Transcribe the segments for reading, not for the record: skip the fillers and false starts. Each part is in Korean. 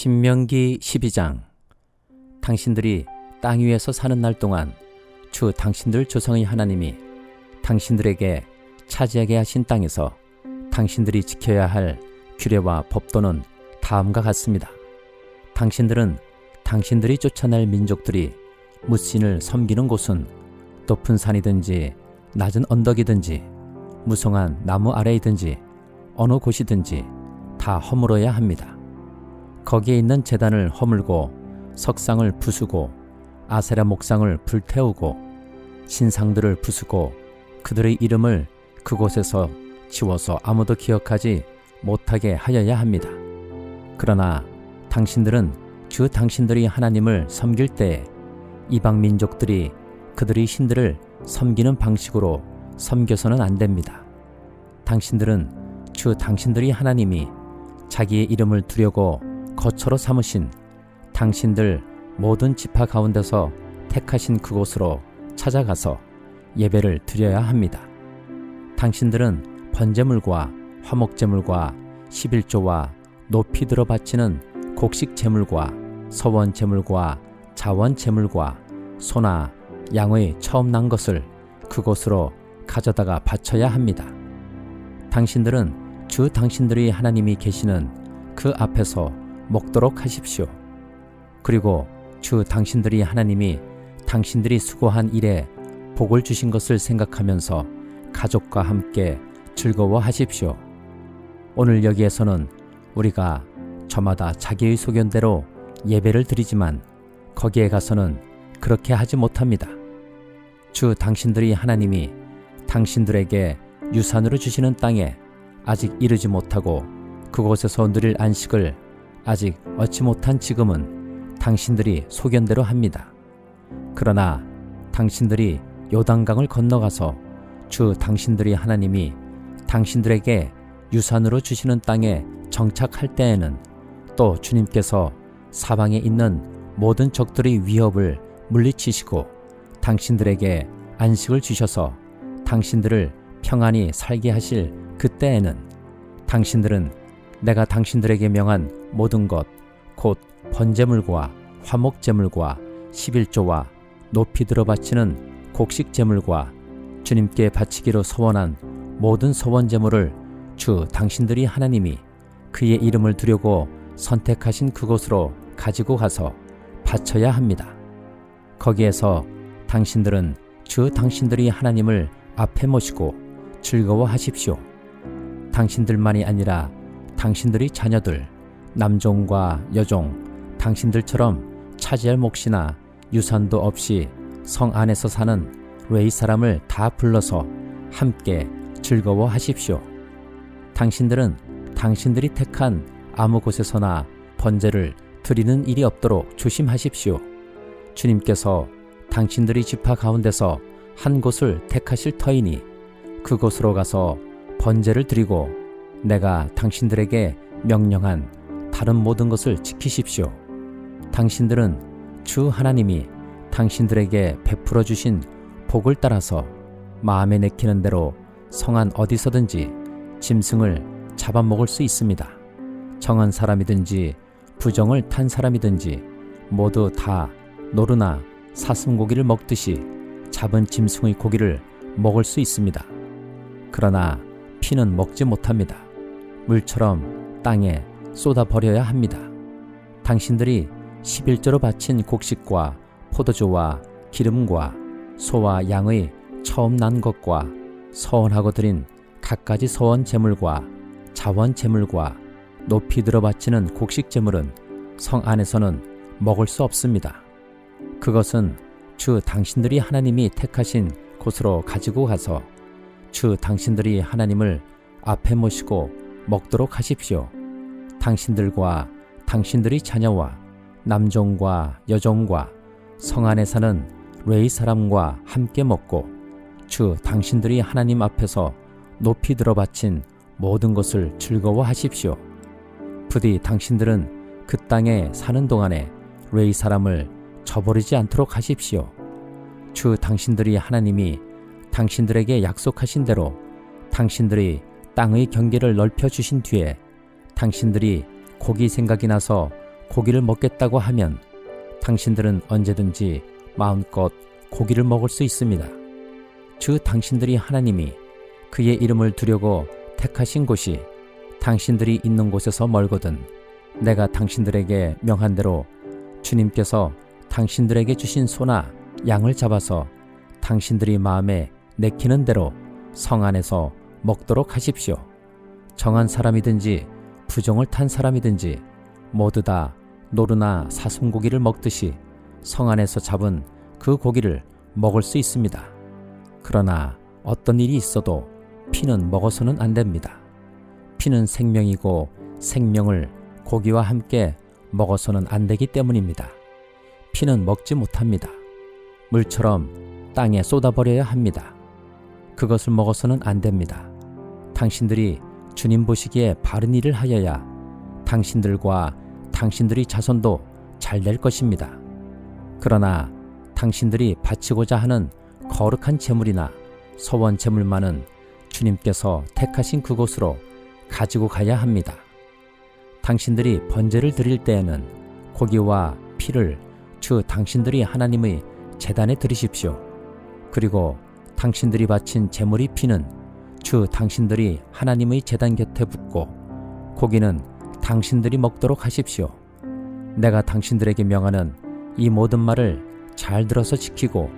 신명기 12장. 당신들이 땅 위에서 사는 날 동안 주 당신들 조상의 하나님이 당신들에게 차지하게 하신 땅에서 당신들이 지켜야 할 규례와 법도는 다음과 같습니다. 당신들은 당신들이 쫓아낼 민족들이 뭇신을 섬기는 곳은 높은 산이든지 낮은 언덕이든지 무성한 나무 아래이든지 어느 곳이든지 다 허물어야 합니다. 거기에 있는 제단을 허물고 석상을 부수고 아세라 목상을 불태우고 신상들을 부수고 그들의 이름을 그곳에서 지워서 아무도 기억하지 못하게 하여야 합니다. 그러나 당신들은 주 당신들이 하나님을 섬길 때에 이방 민족들이 그들의 신들을 섬기는 방식으로 섬겨서는 안 됩니다. 당신들은 주 당신들이 하나님이 자기의 이름을 두려고 거처로 삼으신 당신들 모든 지파 가운데서 택하신 그곳으로 찾아가서 예배를 드려야 합니다. 당신들은 번제물과 화목제물과 11조와 높이 들어 바치는 곡식제물과 서원제물과 자원제물과 소나 양의 처음 난 것을 그곳으로 가져다가 바쳐야 합니다. 당신들은 주 당신들의 하나님이 계시는 그 앞에서 먹도록 하십시오. 그리고 주 당신들이 하나님이 당신들이 수고한 일에 복을 주신 것을 생각하면서 가족과 함께 즐거워하십시오. 오늘 여기에서는 우리가 저마다 자기의 소견대로 예배를 드리지만 거기에 가서는 그렇게 하지 못합니다. 주 당신들이 하나님이 당신들에게 유산으로 주시는 땅에 아직 이르지 못하고 그곳에서 누릴 안식을 아직 얻지 못한 지금은 당신들이 소견대로 합니다. 그러나 당신들이 요단강을 건너가서 주 당신들이 하나님이 당신들에게 유산으로 주시는 땅에 정착할 때에는 또 주님께서 사방에 있는 모든 적들의 위협을 물리치시고 당신들에게 안식을 주셔서 당신들을 평안히 살게 하실 그때에는 당신들은 내가 당신들에게 명한 모든 것, 곧 번제물과 화목제물과 11조와 높이 들어 바치는 곡식제물과 주님께 바치기로 서원한 모든 서원제물을 주 당신들이 하나님이 그의 이름을 두려고 선택하신 그곳으로 가지고 가서 바쳐야 합니다. 거기에서 당신들은 주 당신들이 하나님을 앞에 모시고 즐거워하십시오. 당신들만이 아니라 당신들의 자녀들, 남종과 여종, 당신들처럼 차지할 몫이나 유산도 없이 성 안에서 사는 웨이 사람을 다 불러서 함께 즐거워하십시오. 당신들은 당신들이 택한 아무 곳에서나 번제를 드리는 일이 없도록 조심하십시오. 주님께서 당신들의 지파 가운데서 한 곳을 택하실 터이니 그곳으로 가서 번제를 드리고 내가 당신들에게 명령한 다른 모든 것을 지키십시오. 당신들은 주 하나님이 당신들에게 베풀어 주신 복을 따라서 마음에 내키는 대로 성안 어디서든지 짐승을 잡아먹을 수 있습니다. 정한 사람이든지 부정을 탄 사람이든지 모두 다 노루나 사슴고기를 먹듯이 잡은 짐승의 고기를 먹을 수 있습니다. 그러나 피는 먹지 못합니다. 물처럼 땅에 쏟아버려야 합니다. 당신들이 11조로 바친 곡식과 포도주와 기름과 소와 양의 처음 난 것과 서원하고 드린 갖가지 서원 제물과 자원 제물과 높이 들어 바치는 곡식 제물은 성 안에서는 먹을 수 없습니다. 그것은 주 당신들이 하나님이 택하신 곳으로 가지고 가서 주 당신들이 하나님을 앞에 모시고 먹도록 하십시오. 당신들과 당신들의 자녀와 남종과 여종과 성 안에 사는 웨이 사람과 함께 먹고 주 당신들이 하나님 앞에서 높이 들어 바친 모든 것을 즐거워하십시오. 부디 당신들은 그 땅에 사는 동안에 웨이 사람을 저버리지 않도록 하십시오. 주 당신들이 하나님이 당신들에게 약속하신 대로 당신들이 땅의 경계를 넓혀 주신 뒤에 당신들이 고기 생각이 나서 고기를 먹겠다고 하면 당신들은 언제든지 마음껏 고기를 먹을 수 있습니다. 주 당신들이 하나님이 그의 이름을 두려고 택하신 곳이 당신들이 있는 곳에서 멀거든 내가 당신들에게 명한 대로 주님께서 당신들에게 주신 소나 양을 잡아서 당신들이 마음에 내키는 대로 성 안에서 먹도록 하십시오. 정한 사람이든지 부정을 탄 사람이든지 모두 다 노루나 사슴고기를 먹듯이 성 안에서 잡은 그 고기를 먹을 수 있습니다. 그러나 어떤 일이 있어도 피는 먹어서는 안 됩니다. 피는 생명이고 생명을 고기와 함께 먹어서는 안 되기 때문입니다. 피는 먹지 못합니다. 물처럼 땅에 쏟아버려야 합니다. 그것을 먹어서는 안 됩니다. 당신들이 주님 보시기에 바른 일을 하여야 당신들과 당신들의 자손도 잘 될 것입니다. 그러나 당신들이 바치고자 하는 거룩한 제물이나 소원 제물만은 주님께서 택하신 그곳으로 가지고 가야 합니다. 당신들이 번제를 드릴 때에는 고기와 피를 주 당신들이 하나님의 제단에 드리십시오. 그리고 당신들이 바친 제물의 피는 주 당신들이 하나님의 제단 곁에 붓고 고기는 당신들이 먹도록 하십시오. 내가 당신들에게 명하는 이 모든 말을 잘 들어서 지키고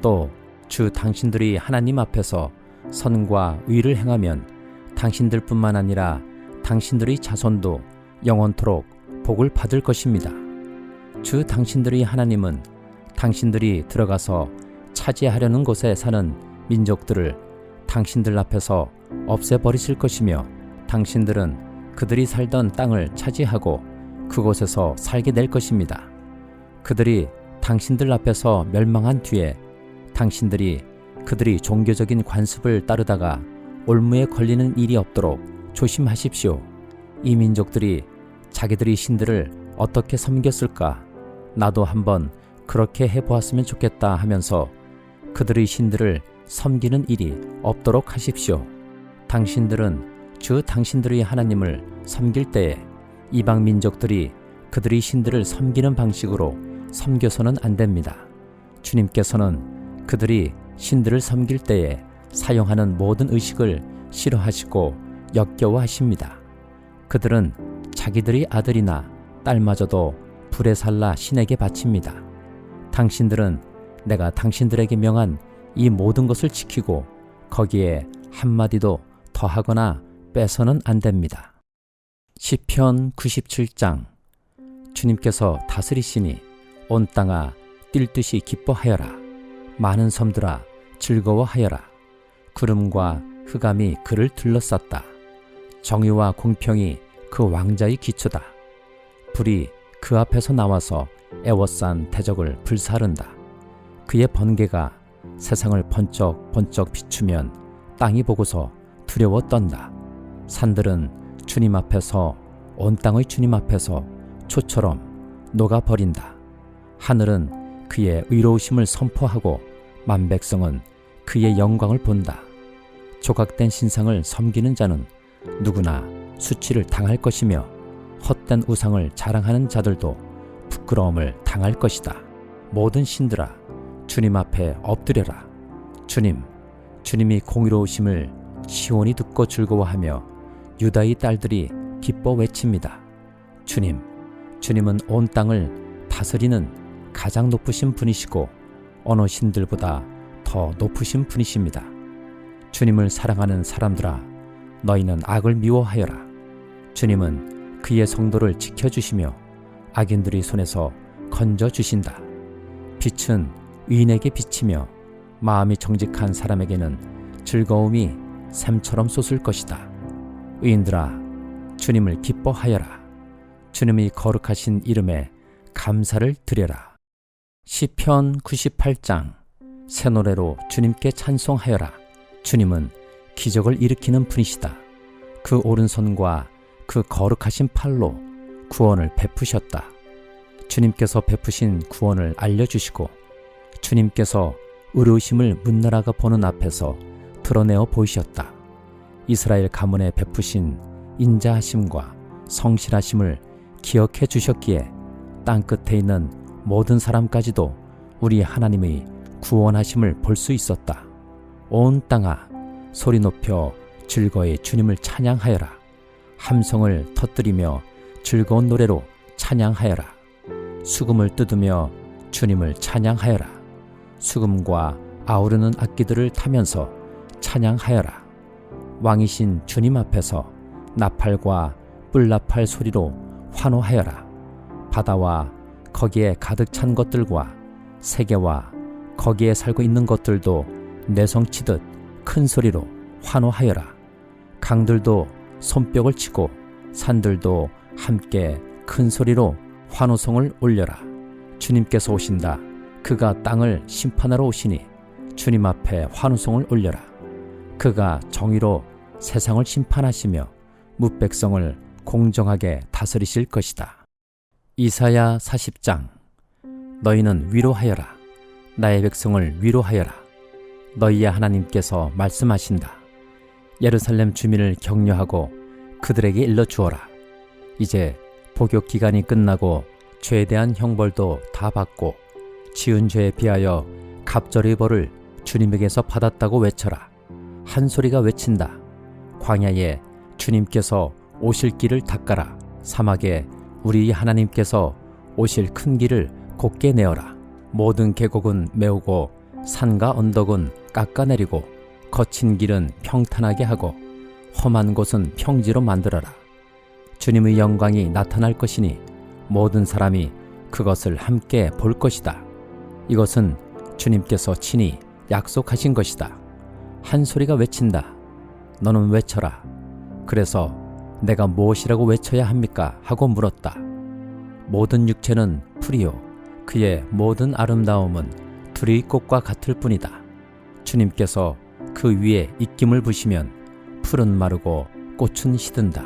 또 주 당신들이 하나님 앞에서 선과 의를 행하면 당신들뿐만 아니라 당신들의 자손도 영원토록 복을 받을 것입니다. 주 당신들의 하나님은 당신들이 들어가서 차지하려는 곳에 사는 민족들을 당신들 앞에서 없애버리실 것이며 당신들은 그들이 살던 땅을 차지하고 그곳에서 살게 될 것입니다. 그들이 당신들 앞에서 멸망한 뒤에 당신들이 그들이 종교적인 관습을 따르다가 올무에 걸리는 일이 없도록 조심하십시오. 이 민족들이 자기들의 신들을 어떻게 섬겼을까? 나도 한번 그렇게 해보았으면 좋겠다 하면서 그들의 신들을 섬기는 일이 없도록 하십시오. 당신들은 주 당신들의 하나님을 섬길 때에 이방 민족들이 그들의 신들을 섬기는 방식으로 섬겨서는 안 됩니다. 주님께서는 그들이 신들을 섬길 때에 사용하는 모든 의식을 싫어하시고 역겨워하십니다. 그들은 자기들의 아들이나 딸마저도 불에 살라 신에게 바칩니다. 당신들은 내가 당신들에게 명한 이 모든 것을 지키고 거기에 한마디도 더하거나 빼서는 안 됩니다. 시편 97장 주님께서 다스리시니 온 땅아 뛸 듯이 기뻐하여라. 많은 섬들아 즐거워하여라. 구름과 흑암이 그를 둘러쌌다. 정의와 공평이 그 왕자의 기초다. 불이 그 앞에서 나와서 애워싼 대적을 불사른다. 그의 번개가 세상을 번쩍번쩍 비추면 땅이 보고서 두려워 떤다. 산들은 주님 앞에서 온 땅의 주님 앞에서 초처럼 녹아버린다. 하늘은 그의 의로우심을 선포하고 만백성은 그의 영광을 본다. 조각된 신상을 섬기는 자는 누구나 수치를 당할 것이며 헛된 우상을 자랑하는 자들도 부끄러움을 당할 것이다. 모든 신들아 주님 앞에 엎드려라. 주님이 공의로우심을 시온이 듣고 즐거워하며 유다의 딸들이 기뻐 외칩니다. 주님은 온 땅을 다스리는 가장 높으신 분이시고 어느 신들보다 더 높으신 분이십니다. 주님을 사랑하는 사람들아 너희는 악을 미워하여라. 주님은 그의 성도를 지켜주시며 악인들의 손에서 건져주신다. 빛은 의인에게 비치며 마음이 정직한 사람에게는 즐거움이 샘처럼 솟을 것이다. 의인들아 주님을 기뻐하여라. 주님의 거룩하신 이름에 감사를 드려라. 시편 98장 새 노래로 주님께 찬송하여라. 주님은 기적을 일으키는 분이시다. 그 오른손과 그 거룩하신 팔로 구원을 베푸셨다. 주님께서 베푸신 구원을 알려주시고 주님께서 의로우심을 문나라가 보는 앞에서 드러내어 보이셨다. 이스라엘 가문에 베푸신 인자하심과 성실하심을 기억해 주셨기에 땅끝에 있는 모든 사람까지도 우리 하나님의 구원하심을 볼 수 있었다. 온 땅아 소리 높여 즐거이 주님을 찬양하여라. 함성을 터뜨리며 즐거운 노래로 찬양하여라. 수금을 뜯으며 주님을 찬양하여라. 수금과 아우르는 악기들을 타면서 찬양하여라. 왕이신 주님 앞에서 나팔과 뿔나팔 소리로 환호하여라. 바다와 거기에 가득 찬 것들과 세계와 거기에 살고 있는 것들도 내성치듯 큰 소리로 환호하여라. 강들도 손뼉을 치고 산들도 함께 큰 소리로 환호성을 올려라. 주님께서 오신다. 그가 땅을 심판하러 오시니 주님 앞에 환호성을 올려라. 그가 정의로 세상을 심판하시며 뭇백성을 공정하게 다스리실 것이다. 이사야 40장. 너희는 위로하여라. 나의 백성을 위로하여라. 너희의 하나님께서 말씀하신다. 예루살렘 주민을 격려하고 그들에게 일러주어라. 이제 복역 기간이 끝나고 죄에 대한 형벌도 다 받고 지은 죄에 비하여 갑절의 벌을 주님에게서 받았다고 외쳐라. 한 소리가 외친다. 광야에 주님께서 오실 길을 닦아라. 사막에 우리 하나님께서 오실 큰 길을 곧게 내어라. 모든 계곡은 메우고 산과 언덕은 깎아내리고 거친 길은 평탄하게 하고 험한 곳은 평지로 만들어라. 주님의 영광이 나타날 것이니 모든 사람이 그것을 함께 볼 것이다. 이것은 주님께서 친히 약속하신 것이다. 한 소리가 외친다. 너는 외쳐라. 그래서 내가 무엇이라고 외쳐야 합니까? 하고 물었다. 모든 육체는 풀이요 그의 모든 아름다움은 두리의 꽃과 같을 뿐이다. 주님께서 그 위에 입김을 부시면 풀은 마르고 꽃은 시든다.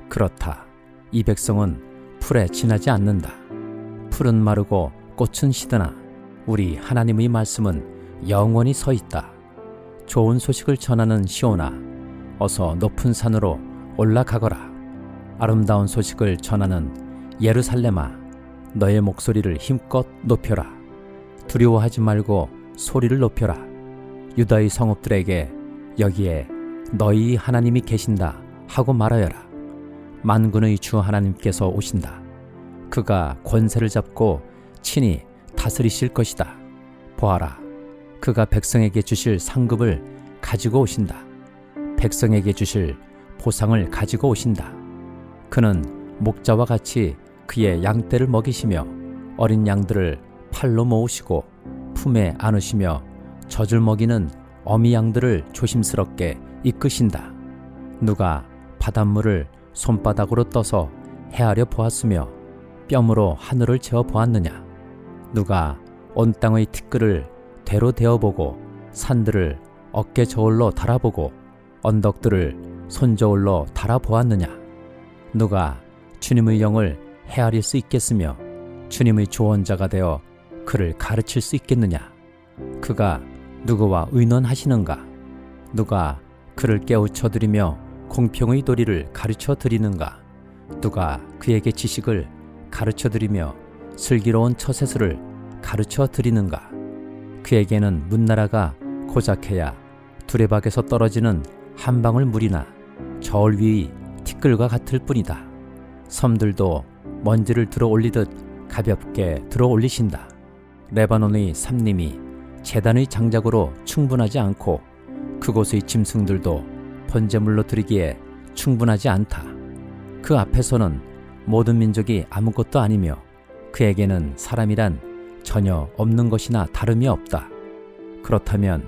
그렇다. 이 백성은 풀에 지나지 않는다. 풀은 마르고 꽃은 시드나 우리 하나님의 말씀은 영원히 서 있다. 좋은 소식을 전하는 시온아, 어서 높은 산으로 올라가거라. 아름다운 소식을 전하는 예루살렘아, 너의 목소리를 힘껏 높여라. 두려워하지 말고 소리를 높여라. 유다의 성읍들에게 여기에 너희 하나님이 계신다 하고 말하여라. 만군의 주 하나님께서 오신다. 그가 권세를 잡고 친히 다스리실 것이다. 보아라, 그가 백성에게 주실 상급을 가지고 오신다. 백성에게 주실 보상을 가지고 오신다. 그는 목자와 같이 그의 양떼를 먹이시며 어린 양들을 팔로 모으시고 품에 안으시며 젖을 먹이는 어미 양들을 조심스럽게 이끄신다. 누가 바닷물을 손바닥으로 떠서 헤아려 보았으며 뼘으로 하늘을 재어 보았느냐? 누가 온 땅의 티끌을 대로 대어보고 산들을 어깨 저울로 달아보고 언덕들을 손저울로 달아보았느냐? 누가 주님의 영을 헤아릴 수 있겠으며 주님의 조언자가 되어 그를 가르칠 수 있겠느냐? 그가 누구와 의논하시는가? 누가 그를 깨우쳐드리며 공평의 도리를 가르쳐드리는가? 누가 그에게 지식을 가르쳐드리며 슬기로운 처세술을 가르쳐드리는가? 그에게는 문나라가 고작해야 두레박에서 떨어지는 한 방울 물이나 저울 위의 티끌과 같을 뿐이다. 섬들도 먼지를 들어 올리듯 가볍게 들어 올리신다. 레바논의 삼림이 제단의 장작으로 충분하지 않고 그곳의 짐승들도 번제물로 드리기에 충분하지 않다. 그 앞에서는 모든 민족이 아무것도 아니며 그에게는 사람이란 전혀 없는 것이나 다름이 없다. 그렇다면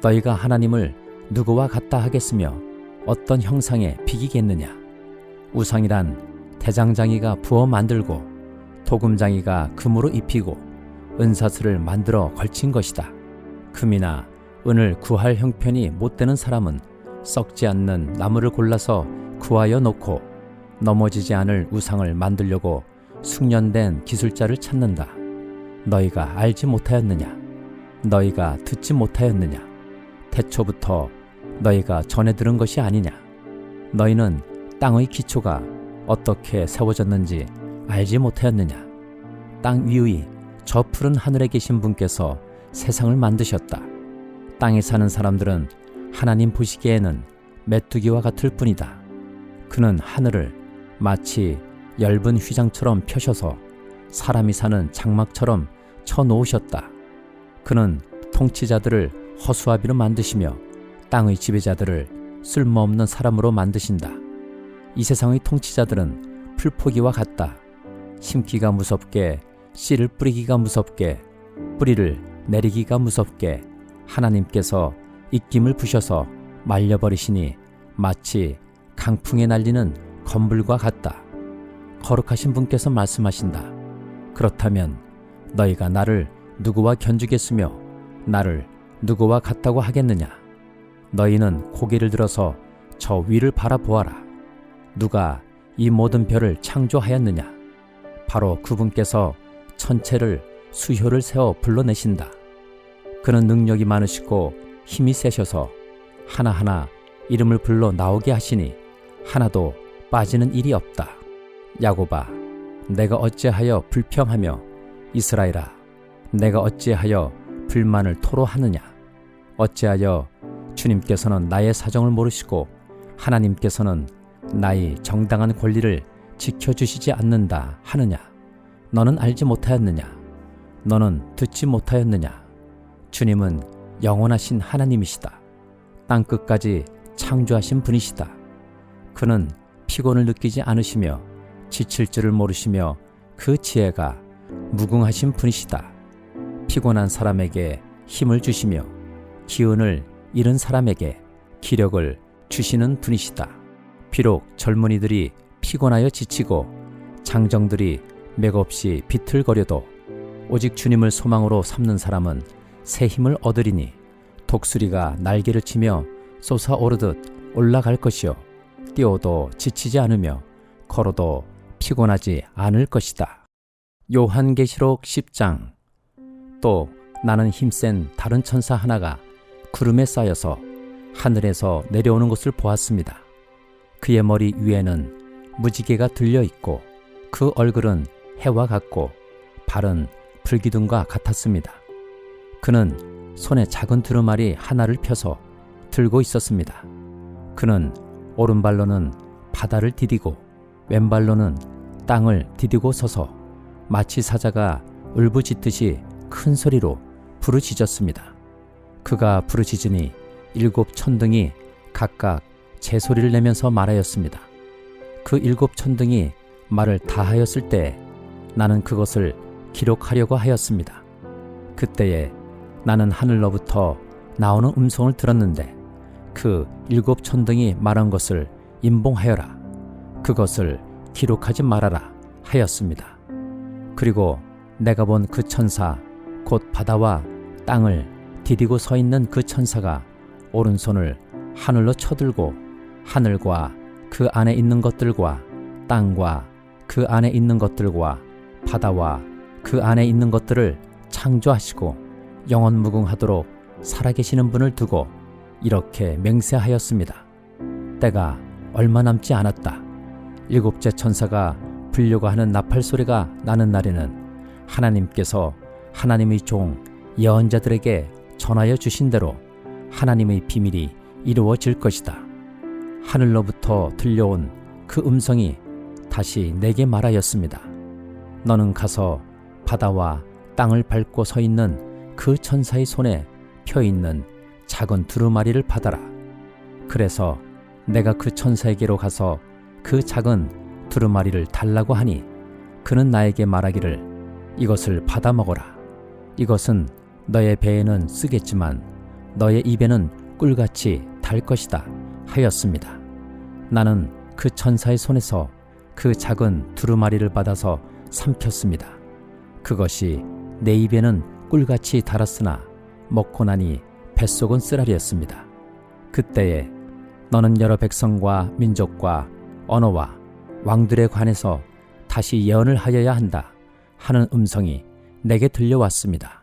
너희가 하나님을 누구와 같다 하겠으며 어떤 형상에 비기겠느냐? 우상이란 대장장이가 부어 만들고 도금장이가 금으로 입히고 은사슬을 만들어 걸친 것이다. 금이나 은을 구할 형편이 못되는 사람은 썩지 않는 나무를 골라서 구하여 놓고 넘어지지 않을 우상을 만들려고 숙련된 기술자를 찾는다. 너희가 알지 못하였느냐? 너희가 듣지 못하였느냐? 태초부터 너희가 전해 들은 것이 아니냐? 너희는 땅의 기초가 어떻게 세워졌는지 알지 못하였느냐? 땅 위의 저 푸른 하늘에 계신 분께서 세상을 만드셨다. 땅에 사는 사람들은 하나님 보시기에는 메뚜기와 같을 뿐이다. 그는 하늘을 마치 엷은 휘장처럼 펴셔서 사람이 사는 장막처럼 쳐놓으셨다. 그는 통치자들을 허수아비로 만드시며 땅의 지배자들을 쓸모없는 사람으로 만드신다. 이 세상의 통치자들은 풀포기와 같다. 심기가 무섭게, 씨를 뿌리기가 무섭게, 뿌리를 내리기가 무섭게 하나님께서 입김을 부셔서 말려버리시니 마치 강풍에 날리는 건불과 같다. 거룩하신 분께서 말씀하신다. 그렇다면 너희가 나를 누구와 견주겠으며 나를 누구와 같다고 하겠느냐? 너희는 고개를 들어서 저 위를 바라보아라. 누가 이 모든 별을 창조하였느냐? 바로 그분께서 천체를 수효를 세워 불러내신다. 그는 능력이 많으시고 힘이 세셔서 하나하나 이름을 불러 나오게 하시니 하나도 빠지는 일이 없다. 야곱아, 내가 어찌하여 불평하며 이스라엘아, 내가 어찌하여 불만을 토로하느냐? 어찌하여 주님께서는 나의 사정을 모르시고 하나님께서는 나의 정당한 권리를 지켜주시지 않는다 하느냐? 너는 알지 못하였느냐? 너는 듣지 못하였느냐? 주님은 영원하신 하나님이시다. 땅끝까지 창조하신 분이시다. 그는 피곤을 느끼지 않으시며 지칠 줄을 모르시며 그 지혜가 무궁하신 분이시다. 피곤한 사람에게 힘을 주시며 기운을 잃은 사람에게 기력을 주시는 분이시다. 비록 젊은이들이 피곤하여 지치고 장정들이 맥없이 비틀거려도 오직 주님을 소망으로 삼는 사람은 새 힘을 얻으리니 독수리가 날개를 치며 솟아오르듯 올라갈 것이요 뛰어도 지치지 않으며 걸어도 피곤하지 않을 것이다. 요한계시록 10장. 또 나는 힘센 다른 천사 하나가 구름에 쌓여서 하늘에서 내려오는 것을 보았습니다. 그의 머리 위에는 무지개가 들려 있고 그 얼굴은 해와 같고 발은 불기둥과 같았습니다. 그는 손에 작은 두루마리 하나를 펴서 들고 있었습니다. 그는 오른발로는 바다를 디디고 왼발로는 땅을 디디고 서서 마치 사자가 울부짖듯이 큰 소리로 부르짖었습니다. 그가 부르짖으니 7 천둥이 각각 제 소리를 내면서 말하였습니다. 그 7 천둥이 말을 다 하였을 때 나는 그것을 기록하려고 하였습니다. 그때에 나는 하늘로부터 나오는 음성을 들었는데 그 7 천둥이 말한 것을 임봉하여라. 그것을 기록하지 말아라 하였습니다. 그리고 내가 본 그 천사 곧 바다와 땅을 디디고 서 있는 그 천사가 오른손을 하늘로 쳐들고 하늘과 그 안에 있는 것들과 땅과 그 안에 있는 것들과 바다와 그 안에 있는 것들을 창조하시고 영원무궁하도록 살아계시는 분을 두고 이렇게 맹세하였습니다. 때가 얼마 남지 않았다. 7째 천사가 불려고 하는 나팔 소리가 나는 날에는 하나님께서 하나님의 종 예언자들에게 전하여 주신 대로 하나님의 비밀이 이루어질 것이다. 하늘로부터 들려온 그 음성이 다시 내게 말하였습니다. 너는 가서 바다와 땅을 밟고 서 있는 그 천사의 손에 펴 있는 작은 두루마리를 받아라. 그래서 내가 그 천사에게로 가서 그 작은 두루마리를 달라고 하니 그는 나에게 말하기를 이것을 받아 먹어라. 이것은 너의 배에는 쓰겠지만 너의 입에는 꿀같이 달 것이다 하였습니다. 나는 그 천사의 손에서 그 작은 두루마리를 받아서 삼켰습니다. 그것이 내 입에는 꿀같이 달았으나 먹고 나니 뱃속은 쓰라리였습니다. 그때에 너는 여러 백성과 민족과 언어와 왕들에 관해서 다시 예언을 하여야 한다 하는 음성이 내게 들려왔습니다.